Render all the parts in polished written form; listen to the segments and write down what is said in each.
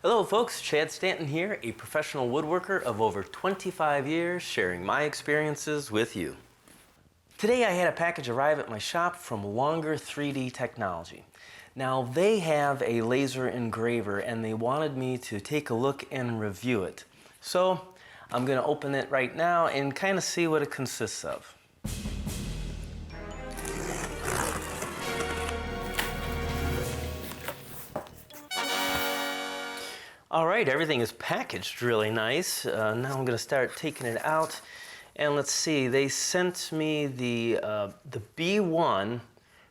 Hello folks, Chad Stanton here, a professional woodworker of over 25 years, sharing my experiences with you. Today I had a package arrive at my shop from Longer 3D Technology. Now they have a laser engraver and they wanted me to take a look and review it. So I'm going to open it right now and kind of see what it consists of. All right, everything is packaged really nice. Now I'm going to start taking it out, and let's see. They sent me the B1,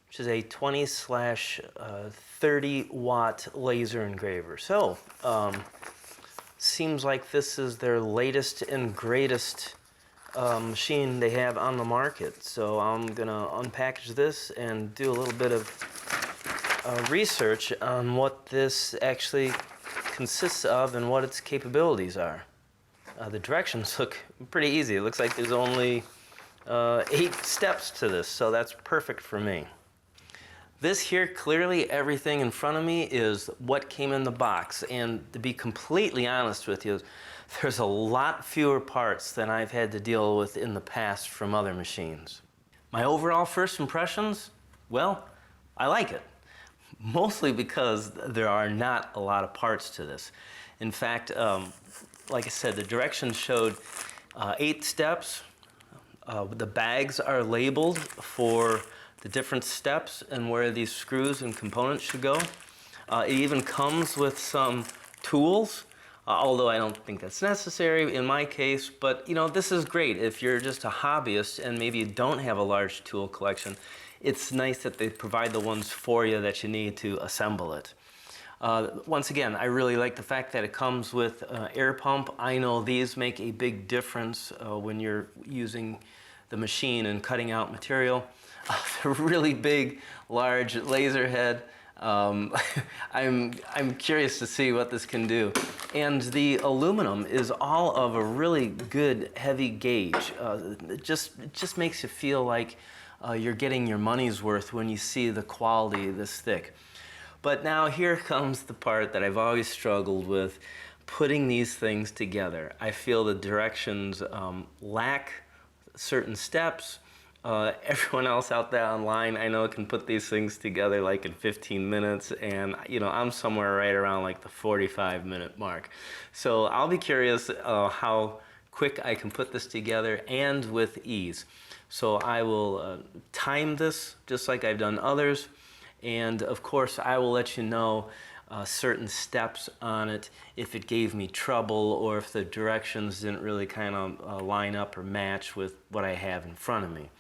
which is a 20/30 watt laser engraver. So, seems like this is their latest and greatest machine they have on the market. So I'm going to unpackage this and do a little bit of research on what this actually consists of and what its capabilities are. The directions look pretty easy. It looks like there's only 8 steps to this, so that's perfect for me. This here, clearly everything in front of me is what came in the box, and to be completely honest with you, there's a lot fewer parts than I've had to deal with in the past from other machines. My overall first impressions? Well, I like it. Mostly because there are not a lot of parts to this. In fact, like I said, the directions showed 8 steps. The bags are labeled for the different steps and where these screws and components should go. It even comes with some tools, although I don't think that's necessary in my case. But you know, this is great if you're just a hobbyist and maybe you don't have a large tool collection. It's nice that they provide the ones for you that you need to assemble it. Once again, I really like the fact that it comes with air pump. I know these make a big difference when you're using the machine and cutting out material. The really big, large laser head. I'm curious to see what this can do. And the aluminum is all of a really good, heavy gauge. It just makes you feel like you're getting your money's worth when you see the quality this thick. But now here comes the part that I've always struggled with, putting these things together. I feel the directions lack certain steps. Everyone else out there online I know can put these things together like in 15 minutes, and you know, I'm somewhere right around like the 45-minute mark. So I'll be curious how quick I can put this together and with ease. So I will time this just like I've done others, and of course I will let you know certain steps on it if it gave me trouble or if the directions didn't really kind of line up or match with what I have in front of me.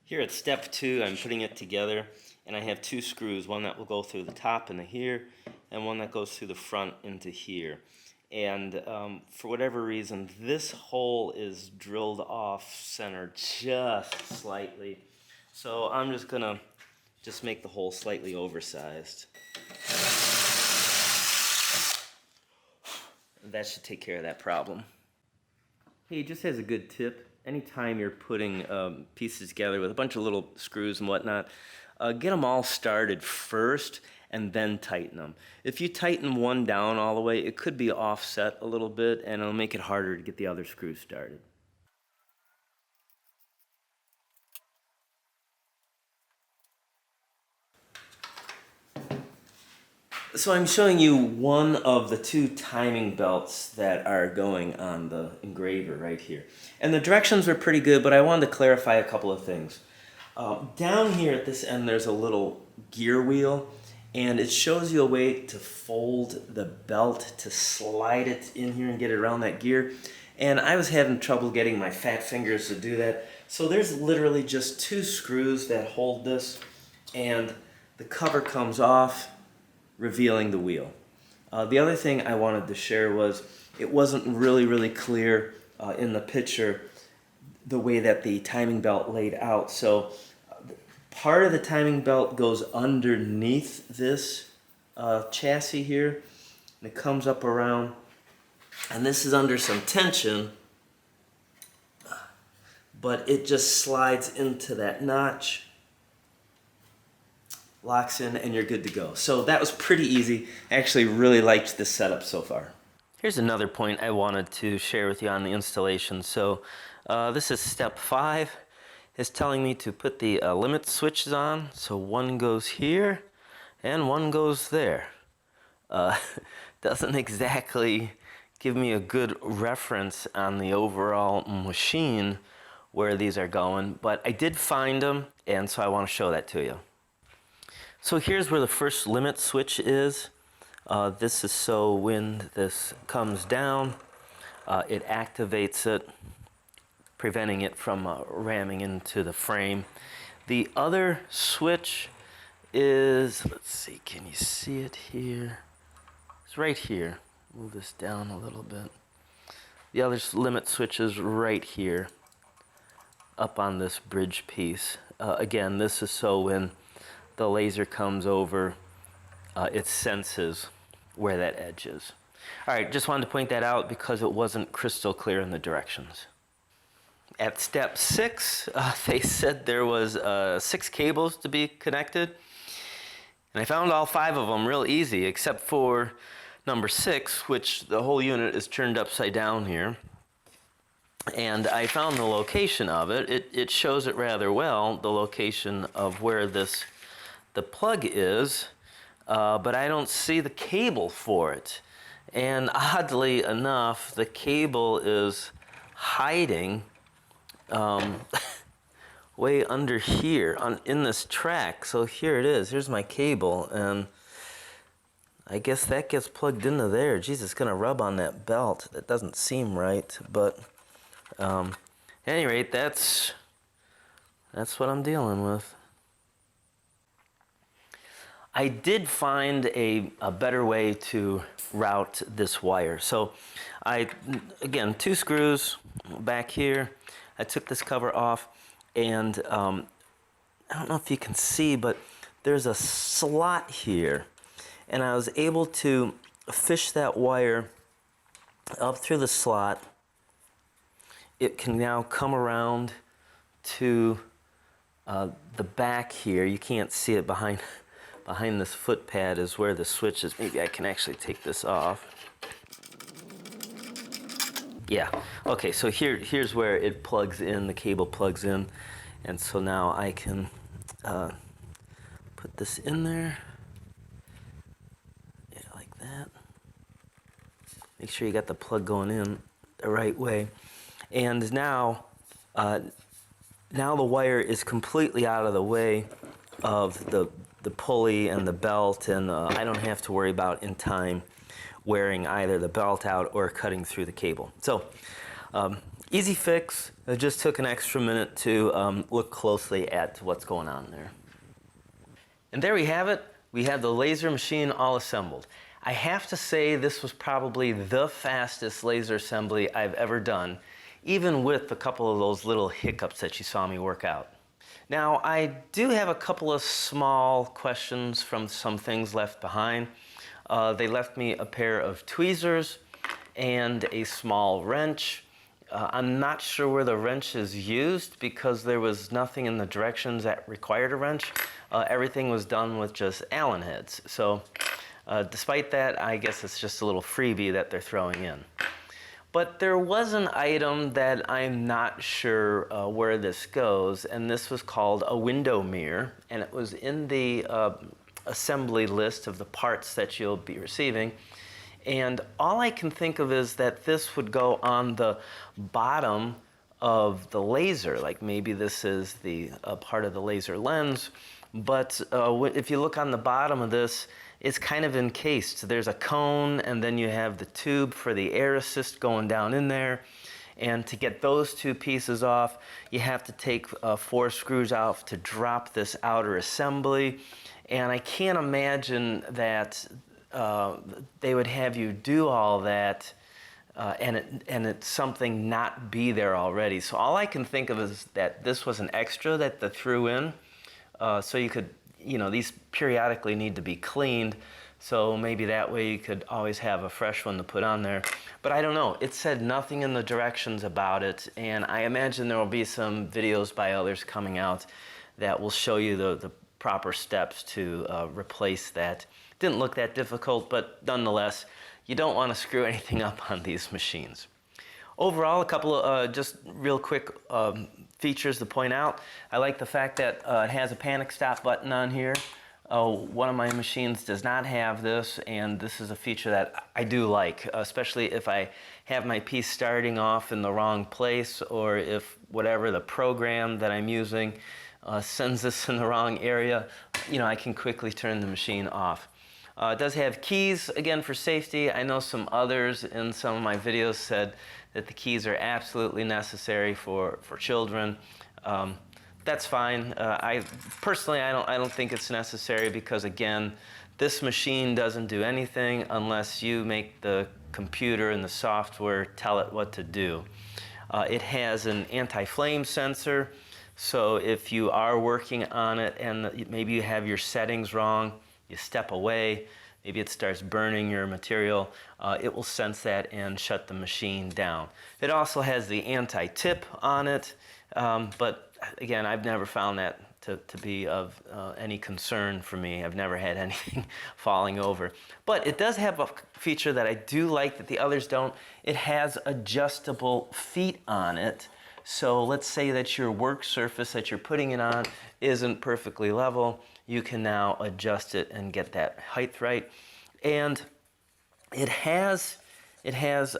Here at step 2, I'm putting it together, and I have 2 screws, one that will go through the top into here and one that goes through the front into here. And for whatever reason, this hole is drilled off center just slightly. So I'm just gonna make the hole slightly oversized. That should take care of that problem. Hey, just as a good tip, anytime you're putting pieces together with a bunch of little screws and whatnot, get them all started first and then tighten them. If you tighten one down all the way, it could be offset a little bit and it'll make it harder to get the other screws started. So I'm showing you one of the 2 timing belts that are going on the engraver right here. And the directions are pretty good, but I wanted to clarify a couple of things. Down here at this end there's a little gear wheel, and it shows you a way to fold the belt to slide it in here and get it around that gear. And I was having trouble getting my fat fingers to do that. So there's literally just 2 screws that hold this, and the cover comes off, revealing the wheel. The other thing I wanted to share was it wasn't really clear in the picture the way that the timing belt laid out. So part of the timing belt goes underneath this chassis here, and it comes up around, and this is under some tension, but it just slides into that notch locks in, and you're good to go. So that was pretty easy. I actually really liked this setup so far. Here's another point I wanted to share with you on the installation. So this is step 5. It's telling me to put the limit switches on. So one goes here and one goes there. Doesn't exactly give me a good reference on the overall machine where these are going, but I did find them, and so I want to show that to you. So here's where the first limit switch is. This is so when this comes down, it activates it, preventing it from ramming into the frame. The other switch is, let's see, can you see it here? It's right here. Move this down a little bit. The other limit switch is right here, up on this bridge piece. Again, this is so when the laser comes over, it senses where that edge is. All right, just wanted to point that out because it wasn't crystal clear in the directions. At step 6, they said there was 6 cables to be connected, and I found all 5 of them real easy, except for number 6, which the whole unit is turned upside down here. And I found the location of it. It shows it rather well, the location of where the plug is, but I don't see the cable for it. And oddly enough, the cable is hiding way under here in this track. So here it is. Here's my cable, and I guess that gets plugged into there. Geez, it's gonna rub on that belt. That doesn't seem right, but at any rate, that's what I'm dealing with. I did find a better way to route this wire. So again, 2 screws back here. I took this cover off, and I don't know if you can see, but there's a slot here. And I was able to fish that wire up through the slot. It can now come around to the back here. You can't see it behind this foot pad is where the switch is. Maybe I can actually take this off. Yeah, okay, so here's where it plugs in, the cable plugs in. And so now I can put this in there. That. Make sure you got the plug going in the right way. And now the wire is completely out of the way of the pulley and the belt, and I don't have to worry about in time wearing either the belt out or cutting through the cable. So easy fix. It just took an extra minute to look closely at what's going on there. And there we have it. We have the laser machine all assembled. I have to say this was probably the fastest laser assembly I've ever done, even with a couple of those little hiccups that you saw me work out. Now, I do have a couple of small questions from some things left behind. They left me a pair of tweezers and a small wrench. I'm not sure where the wrench is used because there was nothing in the directions that required a wrench. Everything was done with just Allen heads. So despite that, I guess it's just a little freebie that they're throwing in. But there was an item that I'm not sure where this goes, and this was called a window mirror, and it was in the assembly list of the parts that you'll be receiving. And all I can think of is that this would go on the bottom of the laser, like maybe this is the part of the laser lens, but if you look on the bottom of this, it's kind of encased. There's a cone, and then you have the tube for the air assist going down in there. And to get those 2 pieces off, you have to take 4 screws off to drop this outer assembly. And I can't imagine that they would have you do all that and it's something not be there already. So all I can think of is that this was an extra that they threw in. So you could, these periodically need to be cleaned, so maybe that way you could always have a fresh one to put on there. But I don't know, it said nothing in the directions about it, and I imagine there will be some videos by others coming out that will show you the proper steps to replace that. Didn't look that difficult, but nonetheless, you don't want to screw anything up on these machines. Overall, a couple of just real quick features to point out. I like the fact that it has a panic stop button on here. One of my machines does not have this, and this is a feature that I do like, especially if I have my piece starting off in the wrong place, or if whatever the program that I'm using sends this in the wrong area, you know, I can quickly turn the machine off. It does have keys, again, for safety. I know some others in some of my videos said that the keys are absolutely necessary for children. That's fine. I personally, I don't think it's necessary because, again, this machine doesn't do anything unless you make the computer and the software tell it what to do. It has an anti-flame sensor, so if you are working on it and maybe you have your settings wrong, you step away, maybe it starts burning your material, it will sense that and shut the machine down. It also has the anti-tip on it, but again, I've never found that to be of any concern for me. I've never had anything falling over. But it does have a feature that I do like that the others don't. It has adjustable feet on it. So let's say that your work surface that you're putting it on isn't perfectly level. You can now adjust it and get that height right. And it has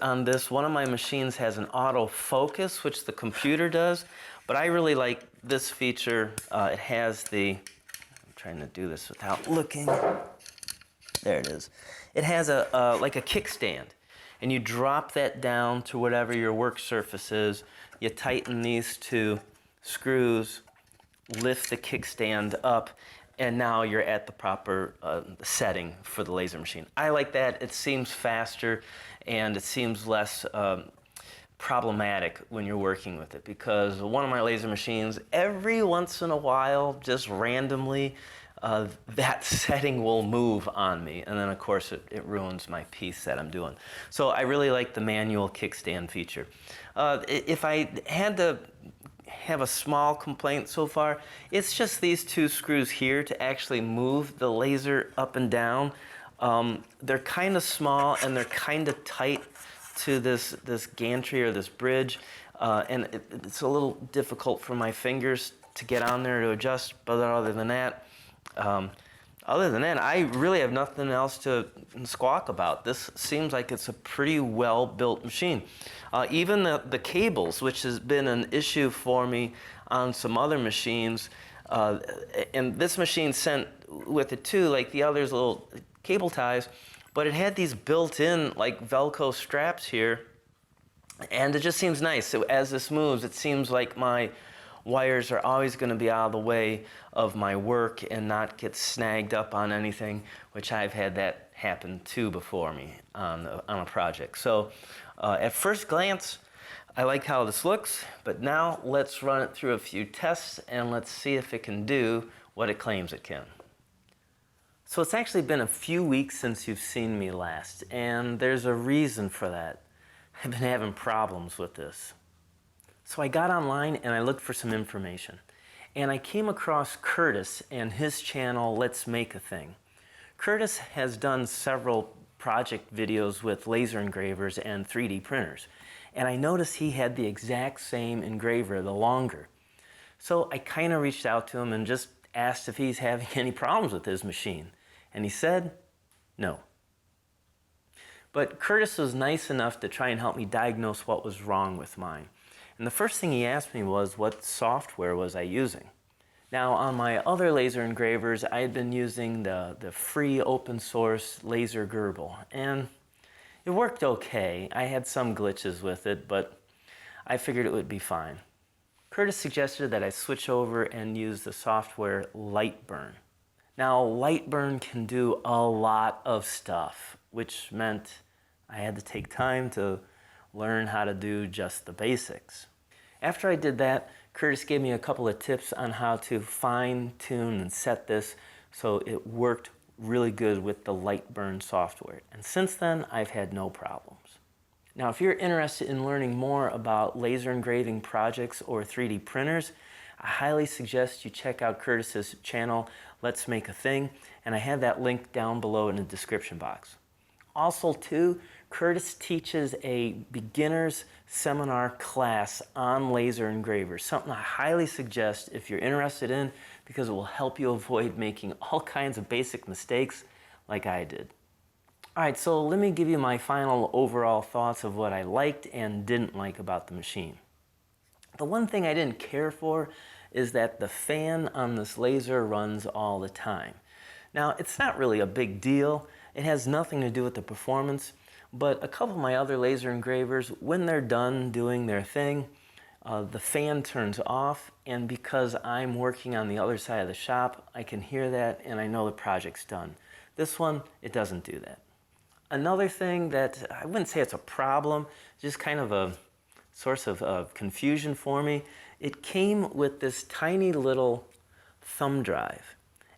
on this, one of my machines has an autofocus, which the computer does. But I really like this feature. It has the, I'm trying to do this without looking. There it is. It has like a kickstand. And you drop that down to whatever your work surface is. You tighten these two screws, lift the kickstand up, and now you're at the proper setting for the laser machine. I like that. It seems faster and it seems less problematic when you're working with it, because one of my laser machines, every once in a while, just randomly, that setting will move on me, and then of course it ruins my piece that I'm doing. So I really like the manual kickstand feature. If I had to have a small complaint so far, it's just these two screws here to actually move the laser up and down. They're kind of small and they're kind of tight to this gantry or this bridge, and it's a little difficult for my fingers to get on there to adjust. But other than that, I really have nothing else to squawk about. This seems like it's a pretty well-built machine. Even the cables, which has been an issue for me on some other machines, and this machine sent with it too, like the others, little cable ties, but it had these built-in like Velcro straps here, and it just seems nice. So as this moves, it seems like my wires are always going to be out of the way of my work and not get snagged up on anything, which I've had that happen too before me on a project. So at first glance, I like how this looks, but now let's run it through a few tests and let's see if it can do what it claims it can. So it's actually been a few weeks since you've seen me last, and there's a reason for that. I've been having problems with this. So I got online and I looked for some information. And I came across Curtis and his channel, Let's Make a Thing. Curtis has done several project videos with laser engravers and 3D printers. And I noticed he had the exact same engraver, the longer. So I kind of reached out to him and just asked if he's having any problems with his machine. And he said, no. But Curtis was nice enough to try and help me diagnose what was wrong with mine. And the first thing he asked me was, what software was I using? Now, on my other laser engravers, I had been using the free open source Laser Gerbil, and it worked okay. I had some glitches with it, but I figured it would be fine. Curtis suggested that I switch over and use the software Lightburn. Now, Lightburn can do a lot of stuff, which meant I had to take time to learn how to do just the basics. After I did that, Curtis gave me a couple of tips on how to fine-tune and set this so it worked really good with the Lightburn software. And since then, I've had no problems. Now, if you're interested in learning more about laser engraving projects or 3D printers, I highly suggest you check out Curtis's channel, Let's Make a Thing, and I have that link down below in the description box. Also too, Curtis teaches a beginner's seminar class on laser engravers, something I highly suggest if you're interested in, because it will help you avoid making all kinds of basic mistakes like I did. Alright, so let me give you my final overall thoughts of what I liked and didn't like about the machine. The one thing I didn't care for is that the fan on this laser runs all the time. Now, it's not really a big deal. It has nothing to do with the performance, but a couple of my other laser engravers, when they're done doing their thing, the fan turns off, and because I'm working on the other side of the shop, I can hear that and I know the project's done. This one, it doesn't do that. Another thing that I wouldn't say it's a problem, just kind of a source of confusion for me, it came with this tiny little thumb drive.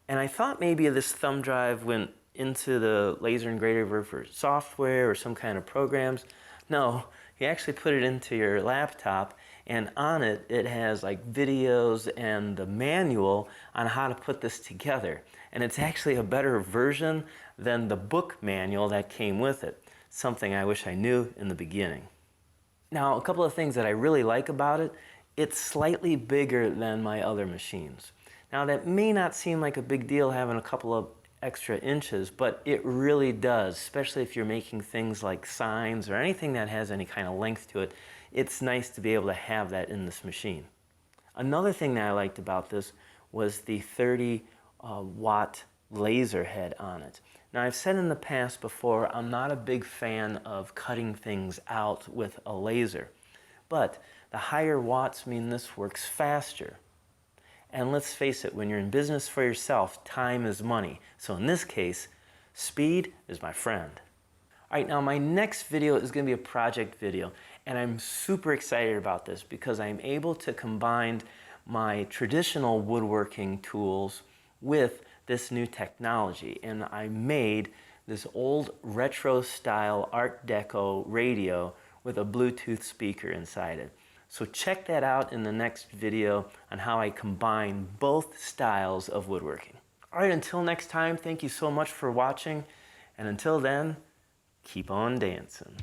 And I thought maybe this thumb drive went into the laser engraver for software or some kind of programs. No, you actually put it into your laptop, and on it, it has like videos and the manual on how to put this together. And it's actually a better version than the book manual that came with it, something I wish I knew in the beginning. Now, a couple of things that I really like about it, it's slightly bigger than my other machines. Now, that may not seem like a big deal having a couple of extra inches, but it really does, especially if you're making things like signs or anything that has any kind of length to it. It's nice to be able to have that in this machine. Another thing that I liked about this was the 30 watt laser head on it. Now, I've said in the past before, I'm not a big fan of cutting things out with a laser, but the higher watts mean this works faster. And let's face it, when you're in business for yourself, time is money. So in this case, speed is my friend. All right, now my next video is going to be a project video, and I'm super excited about this because I'm able to combine my traditional woodworking tools with this new technology. And I made this old retro style Art Deco radio with a Bluetooth speaker inside it. So check that out in the next video on how I combine both styles of woodworking. All right, until next time, thank you so much for watching. And until then, keep on dancing.